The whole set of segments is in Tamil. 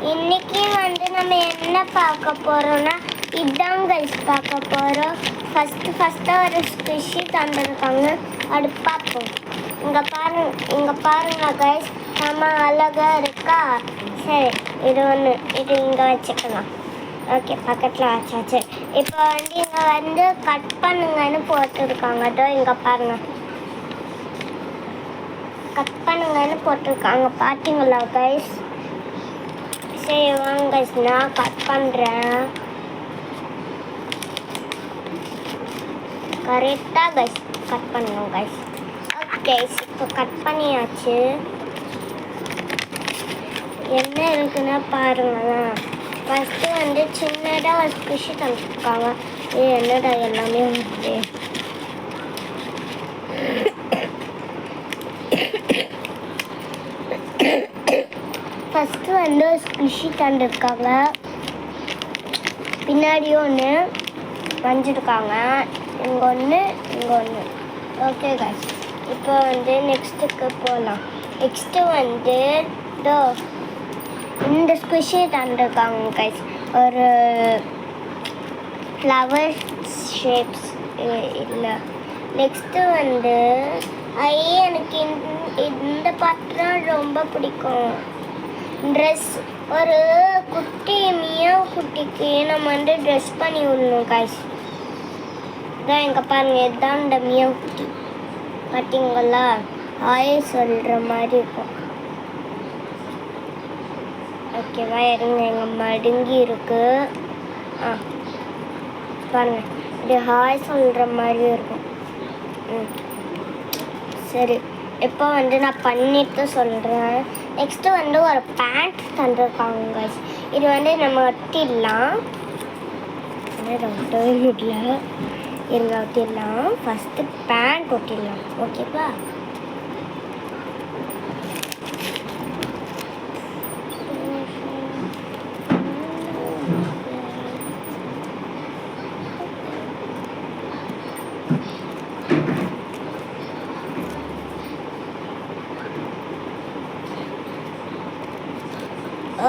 இன்னைக்கு நம்ம என்ன பார்க்க போறோம்னா இதான் கைஸ் பார்க்க போறோம். ஃபர்ஸ்ட் ஒரு ஸ்குஷி தந்திருக்காங்க, அது பார்ப்போம். இங்க பாருங்க கைஸ், நம்ம அழகா இருக்கா? சரி, இது இங்க வச்சுக்கலாம். ஓகே, பக்கத்தில் வச்சாச்சு. இப்போ இங்கே கட் பண்ணுங்கன்னு போட்டிருக்காங்க. அதோ இங்கே பாருங்க, கட் பண்ணுங்கன்னு போட்டிருக்காங்க. பார்த்தீங்களா கைஸ்? சரி வாங்க கைஸ், நான் கட் பண்ணுறேன். கரெக்டாக கைஸ் கட் பண்ணணும் கைஸ். ஓகே, இப்போ கட் பண்ணியாச்சு. என்ன இருக்குன்னா பாருங்களேன். ஃபஸ்ட்டு சின்னதாக ஒரு ஸ்குஷி தந்துருக்காங்க. இது என்னடா எல்லாமே வந்து ஃபஸ்ட்டு ஸ்குஷி தந்துருக்காங்க. பின்னாடி ஒன்று வஞ்சிருக்காங்க, இங்கே ஒன்று, இங்கே ஒன்று. ஓகே கைஸ், இப்போ நெக்ஸ்ட்டுக்கு போகலாம். நெக்ஸ்ட்டு இந்த ஸ்குஷி தந்துருக்காங்க கைஸ். ஒரு ஃப்ளவர் ஷேப்ஸ் இல்லை. நெக்ஸ்ட்டு எனக்கு இந்த பாட்டு ரொம்ப பிடிக்கும். ட்ரெஸ், ஒரு குட்டி மியாவ் குட்டிக்கு நம்ம ட்ரெஸ் பண்ணி விடணும் கைஸ். இதான் இங்கே பாருங்க, இதுதான் இந்த மியாவ் குட்டி. பார்த்தீங்களா? சொல்கிற மாதிரி இருக்கும். ஓகேவா? இருங்க, எங்கள் மடுங்கி இருக்கு. பாருங்க, இது ஹாய் சொல்கிற மாதிரி இருக்கும். சரி, இப்போ நான் பண்ணிட்டு சொல்கிறேன். நெக்ஸ்ட்டு ஒரு பேண்ட் தந்துருக்காங்க கைஸ். இது நம்ம ஒட்டிடலாம். ஒட்டவே முடியல, இருங்க ஒட்டிடலாம். ஃபஸ்ட்டு பேண்ட் ஒட்டிடலாம். ஓகேவா?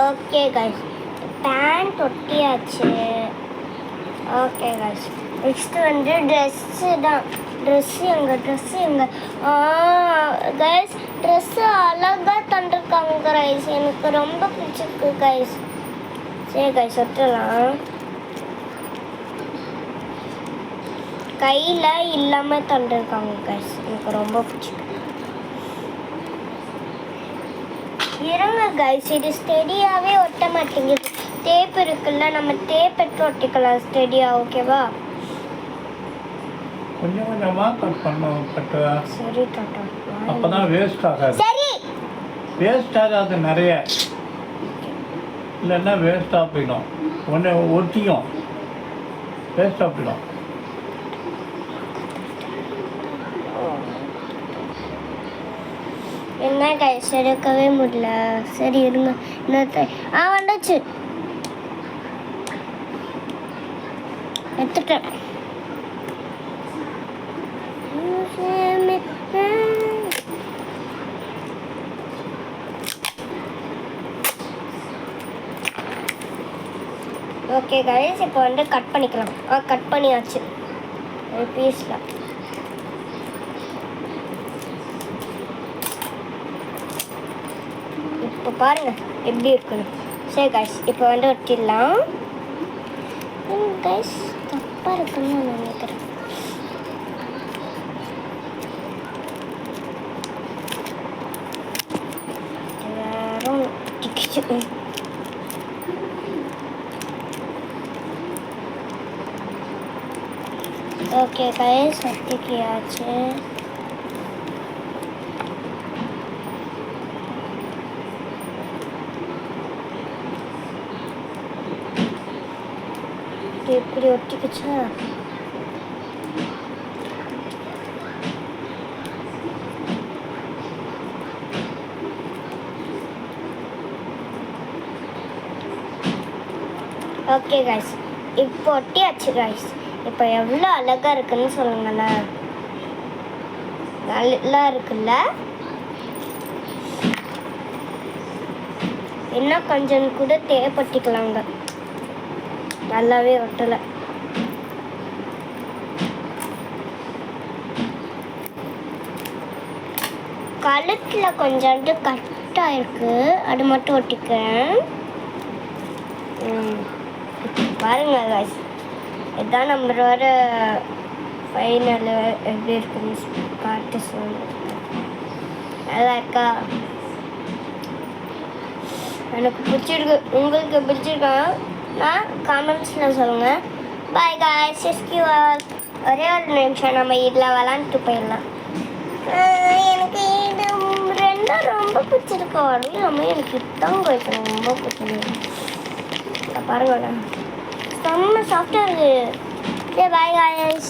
ஓகே கைஸ், பேண்ட் ஒட்டியாச்சு. ஓகே கைஸ், நெக்ஸ்ட்டு ட்ரெஸ்ஸு தான். ட்ரெஸ்ஸு எங்கே கைஸ்? ட்ரெஸ்ஸு அழகாக தந்துருக்காங்க கைஸ். எனக்கு ரொம்ப பிடிச்சிருக்கு கைஸ். சரி கைஸ், ஒட்டலாம். கையில் இல்லாமல் தந்துருக்காங்க கைஸ். எனக்கு ரொம்ப பிடிச்சிருக்கு. இருங்க கைஸ், இது ஸ்டெடியாகவே ஒட்ட மாட்டேங்குது. டேப் இருக்குல்ல, நம்ம டேப் எடுத்து ஒட்டிக்கலாம் ஸ்டெடியா. ஓகேவா? கொஞ்சம் கொஞ்சமாக கட் பண்ணணும். கட்டுவா? சரி டாட்டா. அப்போ தான் வேஸ்ட் ஆகாது. சரி, வேஸ்ட் ஆகாது நிறைய, இல்லைன்னா வேஸ்ட்டாக போயிடும். கொஞ்சம் ஒட்டியும் வேஸ்ட்டாக போயிடும். என்ன கைஸ், எடுக்கவே முடியல. சரி இருங்க, இன்னொரு வந்துச்சு, எடுத்துட்டேன். ஓகே கைஸ், இப்போ கட் பண்ணிக்கலாம். கட் பண்ணியாச்சு ஒரு பீஸில். இப்போ பாருங்க எப்படி இருக்குன்னு. சரி கைஸ், இப்போ ஒட்டிடலாம். கைஸ், தப்பாக இருக்குன்னு நான் நினைக்கிறேன். வேறும் டிக்கிச்சு. Okay guys, ஒட்டிக்கியாச்சு. இப்படி ஒட்டிக்கிச்சா? ஓகே கைஸ், இப்போ ஒட்டியாச்சு கைஸ். இப்போ எவ்வளோ அழகாக இருக்குன்னு சொல்லுங்களேன். நல்லா இருக்குல்ல? இன்னும் கொஞ்சம் கூட தேவைப்பட்டுக்கலாங்க. நல்லாவே ஒட்டலை. கழுத்தில் கொஞ்சோண்டு கட் ஆயிருக்கு, அது மட்டும் ஒட்டிக்கிறேன். பாருங்க guys, இதுதான் நம்மளோட ஃபைனல். எப்படி இருக்குன்னு பார்த்து சொல்லுங்க. நல்லா இருக்கா? எனக்கு பிடிச்சிருக்கு. உங்களுக்கு பிடிச்சிருக்கா நான் கமெண்ட்ஸில் சொல்லுங்கள். பாய் guys, ஒரே ஒரு நிமிஷம் நம்ம இதில் விளாண்டுட்டு போயிடலாம். எனக்கு இது ரெண்டும் ரொம்ப பிடிச்சிருக்கு. அதுவும் இல்லாமல் எனக்கு இதுதான் guys ரொம்ப பிடிச்சிருக்கு. பாருங்க செம்ம சாஃப்டாக இருக்குது. பாய் guys,